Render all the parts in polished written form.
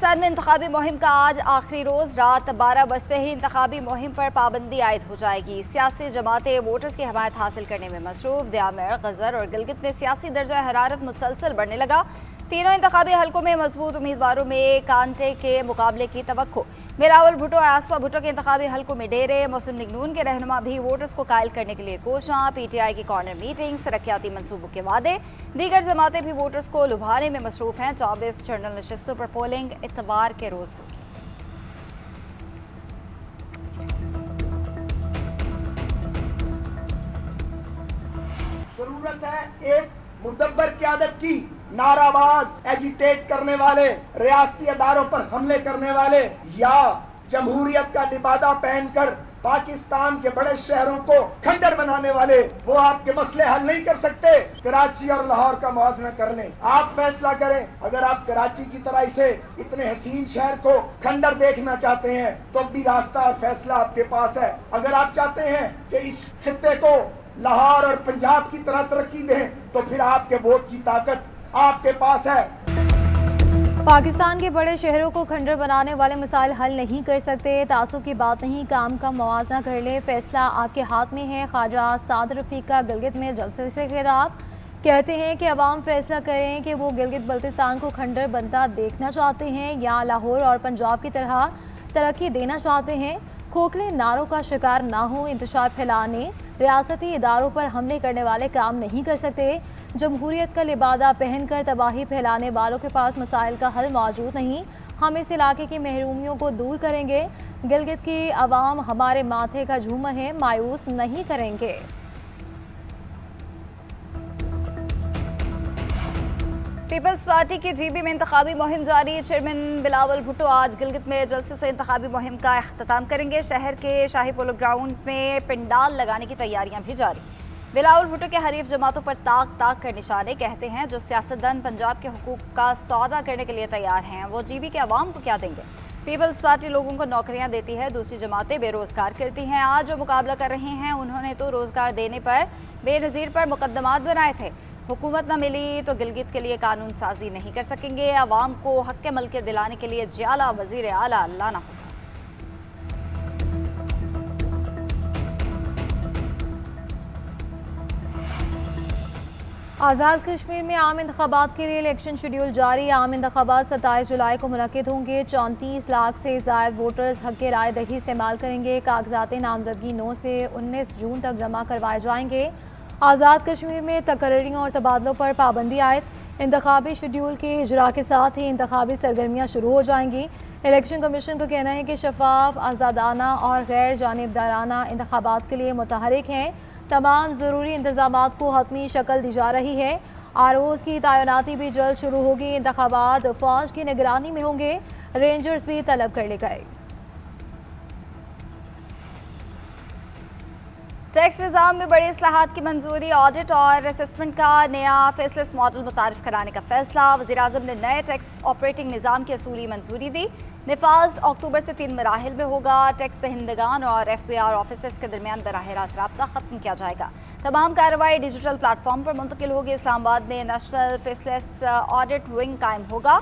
पाकिस्तान में इंतखाबी मुहिम का आज आखिरी रोज रात 12 बजते ही इंतखाबी मुहिम पर पाबंदी आयद हो जाएगी। सियासी जमातें वोटर्स की हमायत हासिल करने में मसरूफ। दयामिर, गजर और गिलगित में सियासी दर्जा हरारत मुसलसल बढ़ने लगा। तीनों इंतखाबी हलकों में मजबूत उम्मीदवारों में कांटे के मुकाबले की तवक्को। बिलावल भुट्टो और आसफा भुट्टो के इंतखाबी हलकों में डेरे। मुस्लिम लीग नून के रहनुमा भी वोटर्स को कायल करने के लिए कोशां। PTI की कॉर्नर मीटिंग्स, तरक्याती मनसूबों के वादे। दीगर जमातें भी वोटर्स को लुभाने में मसरूफ हैं। 24 जनरल नशिस्तों पर पोलिंग इतवार के रोज होगी। जरूरत है एक मुदब्बर क़यादत की। नाराबाज, एजिटेट करने वाले, रियासती अदारों पर हमले करने वाले या जमहूरियत का लिबादा पहनकर पाकिस्तान के बड़े शहरों को खंडर बनाने वाले, वो आपके मसले हल नहीं कर सकते। कराची और लाहौर का मुआवजा कर लें, आप फैसला करें। अगर आप कराची की तरह इसे इतने हसीन शहर को खंडर देखना चाहते हैं तो भी रास्ता और फैसला आपके पास है। अगर आप चाहते हैं कि इस खित्ते को लाहौर और पंजाब की तरह तरक्की दें तो फिर आपके वोट की ताकत आपके पास है। पाकिस्तान के बड़े शहरों को खंडर बनाने वाले मसाइल हल नहीं कर सकते। तासुब की बात नहीं, काम का मुआवजा कर ले, फैसला आपके हाथ में है। ख्वाजा साद रफीक का गिलगित में जलसे से खिताब। कहते हैं कि अवाम फैसला करें कि वो गिलगित बल्तिस्तान को खंडर बनता देखना चाहते हैं या लाहौर और पंजाब की तरह तरक्की देना चाहते हैं। खोखले नारों का शिकार ना हो। इंतशार फैलाने, रियासती इदारों पर हमले करने वाले काम नहीं कर सकते। जमहूरियत का लिबादा पहनकर तबाही फैलाने वालों के पास मसाइल का हल मौजूद नहीं। हम इस इलाके की महरूमियों को दूर करेंगे। गिलगित की अवाम हमारे माथे का झूमर है, मायूस नहीं करेंगे। पीपल्स पार्टी की GB में इंतखाबी मुहिम जारी। चेयरमैन बिलावल भुट्टो आज गिलगित में जलसे से इंतखाबी मुहिम का अख्ताम करेंगे। शहर के शाही पोलो ग्राउंड में पंडाल लगाने की तैयारियां भी जारी। बिलावल भुट्टो के हरीफ जमातों पर ताक ताक कर निशाने। कहते हैं जो सियासतदान पंजाब के हुकूक का सौदा करने के लिए तैयार हैं वो GB के अवाम को क्या देंगे। पीपल्स पार्टी लोगों को नौकरियां देती है, दूसरी जमातें बेरोजगार करती हैं। आज जो मुकाबला कर रहे हैं उन्होंने तो रोजगार देने पर बेनज़ीर पर मुकदमात बनाए थे। हुकूमत न मिली तो गिलगित के लिए कानून साजी नहीं कर सकेंगे। अवाम को हक मलके दिलाने के लिए जियाला वजीर आला लाना होगा। आज़ाद कश्मीर में आम इंतखाबात के लिए इलेक्शन शेड्यूल जारी। आम इंतखाबात 27 जुलाई को मुनक्किद होंगे। 34 लाख से ज़ायद वोटर्स हक के राय दही इस्तेमाल करेंगे। कागजात नामजदगी 9 से 19 जून तक जमा करवाए जाएंगे। आज़ाद कश्मीर में तकर्रियों और तबादलों पर पाबंदी आयद। इंतखाबी शेड्यूल के इजरा के साथ ही इंतखाबी सरगर्मियाँ शुरू हो जाएंगी। इलेक्शन कमीशन का कहना है कि शफाफ, आज़ादाना और गैर जानिबदाराना इंतखाबात के लिए मुतहरिक हैं। तमाम ज़रूरी इंतजामात को हतमी शक्ल दी जा रही है। ROs की तैनाती भी जल्द शुरू होगी। इंतखाबात फौज की निगरानी में होंगे। रेंजर्स भी तलब कर ले गए। टैक्स निज़ाम में बड़ी इस्लाहात की मंजूरी। ऑडिट और असेसमेंट का नया फेसलेस मॉडल मुतारिफ कराने का फैसला। वज़ीर-ए-आज़म ने नए टैक्स ऑपरेटिंग निज़ाम की असूली मंजूरी दी। निफाज अक्टूबर से 3 मराहिल में होगा। टैक्स दहिंदगान और FBR ऑफिसर्स के दरमियान बराह रास्त रब्ता खत्म किया जाएगा। तमाम कार्रवाई डिजिटल प्लेटफॉर्म पर मुंतकिल होगी। इस्लामाबाद में नेशनल फेसलेस ऑडिट विंग कायम होगा।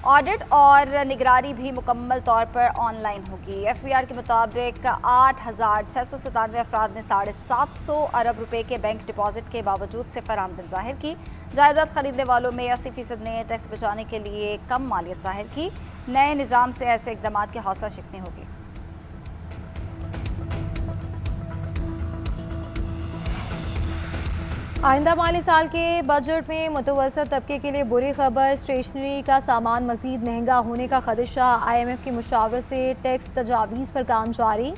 ऑडिट और निगरानी भी मुकम्मल तौर पर ऑनलाइन होगी। FBR के मुताबिक 8,697 अफराद ने 750 अरब रुपए के बैंक डिपॉजिट के बावजूद सिफर आमदन जाहिर की। जायदाद खरीदने वालों में 80% ने टैक्स बचाने के लिए कम मालियत जाहिर की। नए निज़ाम से ऐसे इक़दाम की हौसला शिकनी होगी। आइंदा माली साल के बजट में मुतवसत तबके के लिए बुरी खबर। स्टेशनरी का सामान मज़ीद महंगा होने का खदशा। IMF की मुशावरत से टैक्स तजावीज़ पर काम जारी।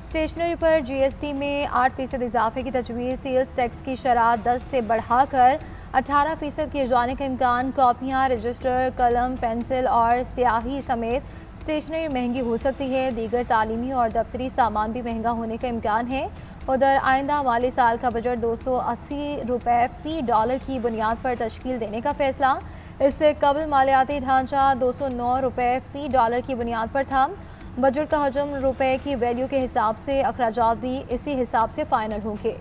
स्टेशनरी पर GST में 8% इजाफे की तजवीज़। सेल्स टैक्स की शरह 10 से बढ़ाकर 18% किए जाने का इम्कान। कॉपियाँ, रजिस्टर, कलम, पेंसिल और स्याही समेत स्टेशनरी महंगी हो सकती है। दीगर तालीमी और दफ्तरी सामान भी महंगा होने का इम्कान है। उधर आइंदा माली साल का बजट 280 रुपये फ़ी डॉलर की बुनियाद पर तश्कील देने का फैसला। इससे कबल मालियाती ढांचा 209 रुपये फ़ी डॉलर की बुनियाद पर था। बजट का हजम रुपए की वैल्यू के हिसाब से, अखराजात भी इसी हिसाब से फाइनल होंगे।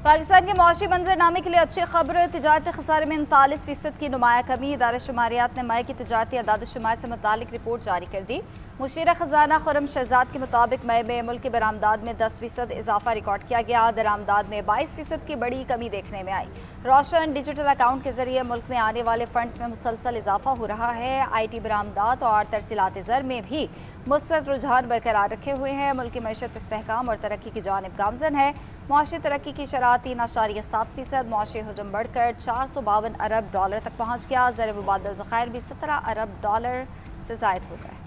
पाकिस्तान के मौशी मंजरनामे के लिए अच्छी खबर, तिजारती खसारे में 39% की नुमाया कमी। इदारा शुमारियात ने मई की तिजारती अदाद शुमार से मुतालिक रिपोर्ट जारी कर दी। मुशीर खजाना खुर्रम शहजाद के मुताबिक मई में मुल्क के बरामदाद में 10% इजाफा रिकॉर्ड किया गया। दरामदाद में 22% की बड़ी कमी देखने में आई। रोशन डिजिटल अकाउंट के जरिए मुल्क में आने वाले फंड्स में मुसलसल इजाफा हो रहा है। IT बरामदाद और तरसीलात ज़र में भी मुस्बत रुझान बरकरार रखे हुए हैं। मुल्क की मैशत इस्तेहकाम और तरक्की की जानिब गामजन है। मुआशी तरक्की की शरह 3.7%, मुआशी हजम बढ़कर $452 अरब तक पहुँच गया। ज़र मुबादल ज़खायर भी $17 अरब से ज़ायद हो गए।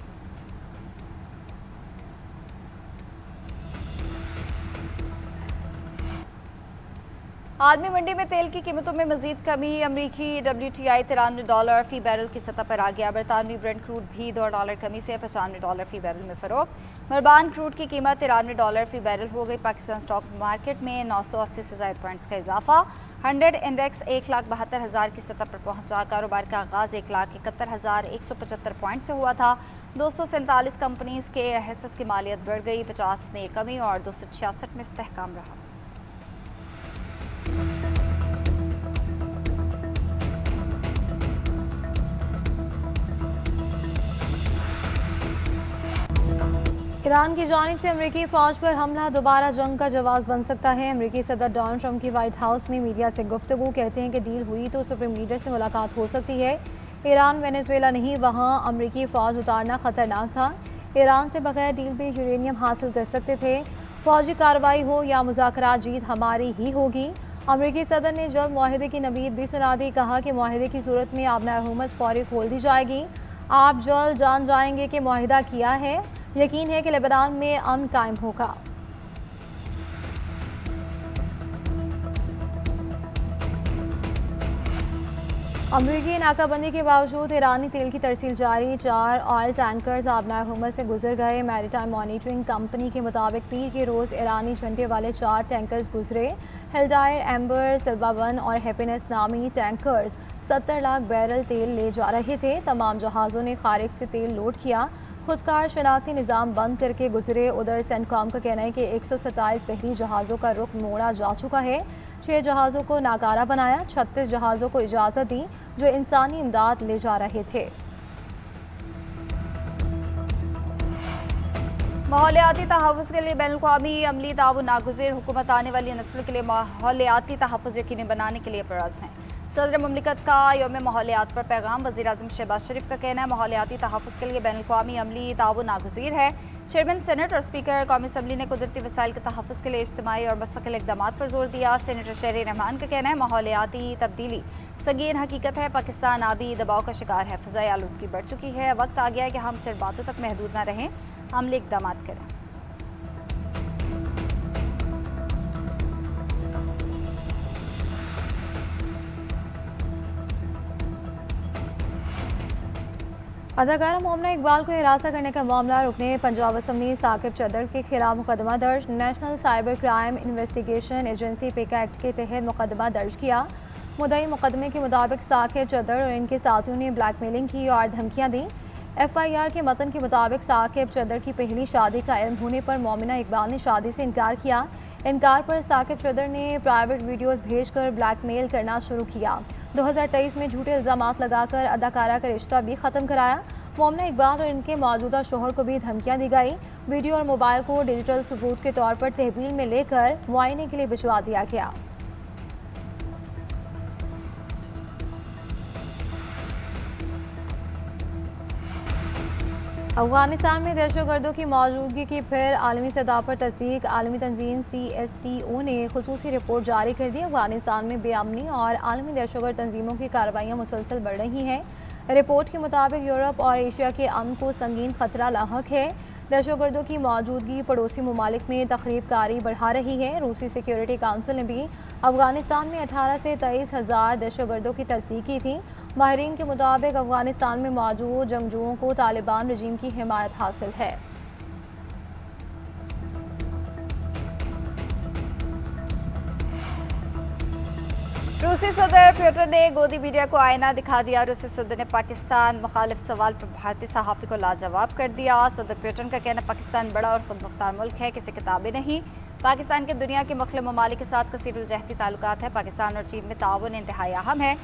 आलमी मंडी में तेल की कीमतों में मजीद कमी। अमरीकी WTI $93 फी बैरल की सतह पर आ गया। बरतानवी ब्रेंट क्रूड भी $2 कमी से $95 फी बैरल में फ़रोख्त। मरबान क्रूड की कीमत $93 फी बैरल हो गई। पाकिस्तान स्टॉक मार्केट में 980 से ज़ायद पॉइंट्स का इजाफा। 100 इंडेक्स 1,72,000 की सतह पर पहुंचा। कारोबार का आगाज़ 1,71,175 पॉइंट से हुआ था। 247 कंपनीज के हिस्सों की मालियत बढ़ गई। 50 में कमी और 266 में इस्तेहकाम रहा। ईरान की जानिब से अमरीकी फ़ौज पर हमला दोबारा जंग का जवाब बन सकता है। अमरीकी सदर डोनाल्ड ट्रंप की व्हाइट हाउस में मीडिया से गुफ्तगू, कहते हैं कि डील हुई तो सुप्रीम लीडर से मुलाकात हो सकती है। ईरान वेनेजुएला नहीं, वहाँ अमरीकी फ़ौज उतारना ख़तरनाक था। ईरान से बगैर डील पे यूरेनियम हासिल कर सकते थे। फ़ौजी कार्रवाई हो या मुज़ाकरात, जीत हमारी ही होगी। अमरीकी सदर ने जब मुआहदे की नवीद भी सुना दी। कहा कि मुआहदे की सूरत में आबना हुकूमत फौरी खोल दी जाएगी। आप जल्द जान जाएंगे कि मुआहदा किया है। यकीन है कि लेबनान में अमन कायम होगा। अमरीकी नाकाबंदी के बावजूद ईरानी तेल की तरसील जारी। 4 ऑयल टैंकर्स आबना हुकूमत से गुजर गए। मैरीटाइम मॉनिटरिंग कंपनी के मुताबिक पीर के रोज़ ईरानी झंडे वाले 4 टैंकर्स गुजरे। हेल्डायर, एम्बर, सिल्वा वन और हैप्पीनेस नामी टैंकर्स 70 लाख बैरल तेल ले जा रहे थे। तमाम जहाज़ों ने खारिज से तेल लोड किया। खुदकार शनाख्ती निज़ाम बंद करके गुजरे। उधर सेंटकॉम का कहना है कि 127 बहरी जहाज़ों का रुख मोड़ा जा चुका है। 6 जहाज़ों को नाकारा बनाया। 36 जहाज़ों को इजाज़त दी जो इंसानी इमदाद ले जा रहे थे। माहौलियाती तहफ़्फ़ुज़ के लिए बैनुल-अक़वामी अमली ताउन नागुज़ीर। हुकूमत आने वाली नस्ल के लिए माहौलियाती तहफ़्फ़ुज़ यकीनी बनाने के लिए पुरअज़्म है। सदर मुमलिकत का यौम माहौलियात पर पैगाम। वज़ीर-ए-आज़म शहबाज शरीफ का कहना है माहौलियाती तहफ़्फ़ुज़ के लिए बैनुल-अक़वामी अमली ताउन नागुज़ीर है। चेयरमैन सेनेट और स्पीकर कौमी असम्बली ने कुदरती वसाइल के तहफ़्फ़ुज़ के लिए इज्तिमाई और मुस्तक़िल इक़दामात पर जोर दिया। सेनेटर शहरी रहमान का कहना है माहौलियाती तब्दीली संगीन हकीकत है। पाकिस्तान आबी दबाव का शिकार है। फ़ज़ाई आलूदगी बढ़ चुकी है। वक्त आ गया है कि हम सिर्फ बातों तक महदूद न रहें, अमली इक़दामात करें। अदाकारा मोमना इकबाल को हिरासत करने का मामला रुकने पंजाब असम्बली साकिब चदर के खिलाफ मुकदमा दर्ज। National cyber crime investigation agency PECA act के तहत मुकदमा दर्ज किया। मुद्दई मुकदमे के मुताबिक साकिब चदर और इनके साथियों ने ब्लैकमेलिंग की और धमकियां दी। FIR के मतन के मुताबिक साकिब चदर की पहली शादी का इल्म होने पर मोमिना इकबाल ने शादी से इनकार किया। इनकार पर साकिब चदर ने प्राइवेट वीडियोस भेजकर ब्लैकमेल करना शुरू किया। 2023 में झूठे इल्ज़ामात लगाकर अदाकारा का रिश्ता भी ख़त्म कराया। मोमिना इकबाल और इनके मौजूदा शोहर को भी धमकियां दी गई। वीडियो और मोबाइल को डिजिटल सबूत के तौर पर तहवील में लेकर मुआयने के लिए भिजवा दिया गया। अफगानिस्तान में दहशतगर्दों की मौजूदगी की फिर आलमी सतह पर तस्दीक। आलमी तंजीम CSTO ने खुसूसी रिपोर्ट जारी कर दी। अफगानिस्तान में बेअमनी और आलमी दहशतगर्द तंजीमों की कार्रवाइयाँ मुसलसल बढ़ रही हैं। रिपोर्ट के मुताबिक यूरोप और एशिया के अमन को संगीन खतरा लाहक है। दहशतगर्दों की मौजूदगी पड़ोसी ममालिक में तखरीबकारी बढ़ा रही है। रूसी सिक्योरिटी काउंसिल ने भी अफगानिस्तान में 18 से 23 हज़ार दहशतगर्दों की तस्दीक की थी। माहिरीन के मुताबिक अफगानिस्तान में मौजूद जंगजुओं को तालिबान रजीम की हिमायत हासिल है। रूसी सदर पुतिन ने गोदी मीडिया को आईना दिखा दिया। रूसी सदर ने पाकिस्तान मुखालिफ सवाल पर भारतीय सहाफ़ी को लाजवाब कर दिया। सदर पुतिन का कहना पाकिस्तान बड़ा और खुद मुख्तार मुल्क है, किसी किताबें नहीं। पाकिस्तान के दुनिया के मुख्तलिफ ममालिक के साथ कसीरुलजहती ताल्लुकात है। पाकिस्तान और चीन में ताउन इंतहाई अहम है।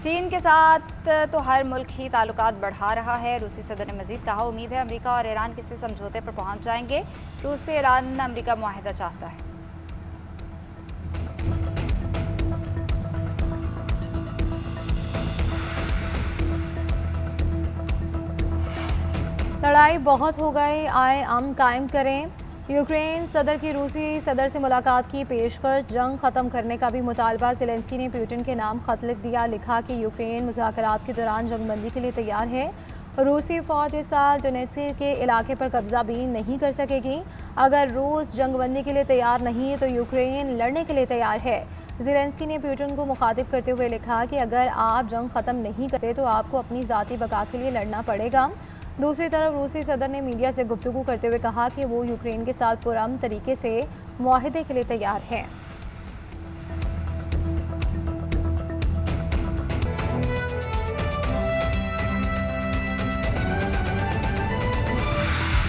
चीन के साथ तो हर मुल्क ही ताल्लुकात बढ़ा रहा है। रूसी सदर ने मजीद कहा, उम्मीद है अमेरिका और ईरान किसी समझौते पर पहुंच जाएंगे। रूस पे ईरान अमेरिका मुआहिदा चाहता है। लड़ाई बहुत हो गई, आए अमन कायम करें। यूक्रेन सदर की रूसी सदर से मुलाकात की पेशकश, जंग ख़त्म करने का भी मुतालबा। ज़ेलेंस्की ने पुतिन के नाम खत लिख दिया। लिखा कि यूक्रेन मुज़ाकरात के दौरान जंगबंदी के लिए तैयार है। रूसी फ़ौज इस साल डोनेट्स्क के इलाके पर कब्जा भी नहीं कर सकेगी। अगर रूस जंगबंदी के लिए तैयार नहीं तो यूक्रेन लड़ने के लिए तैयार है। ज़ेलेंस्की ने पुतिन को मुखातिब करते हुए लिखा कि अगर आप जंग ख़त्म नहीं करते तो आपको अपनी ज़ाती बका के लिए लड़ना पड़ेगा। दूसरी तरफ रूसी सदर ने मीडिया से गुफ्तगू करते हुए कहा कि वो यूक्रेन के साथ पुरअमन तरीके से मुआहिदे के लिए तैयार हैं।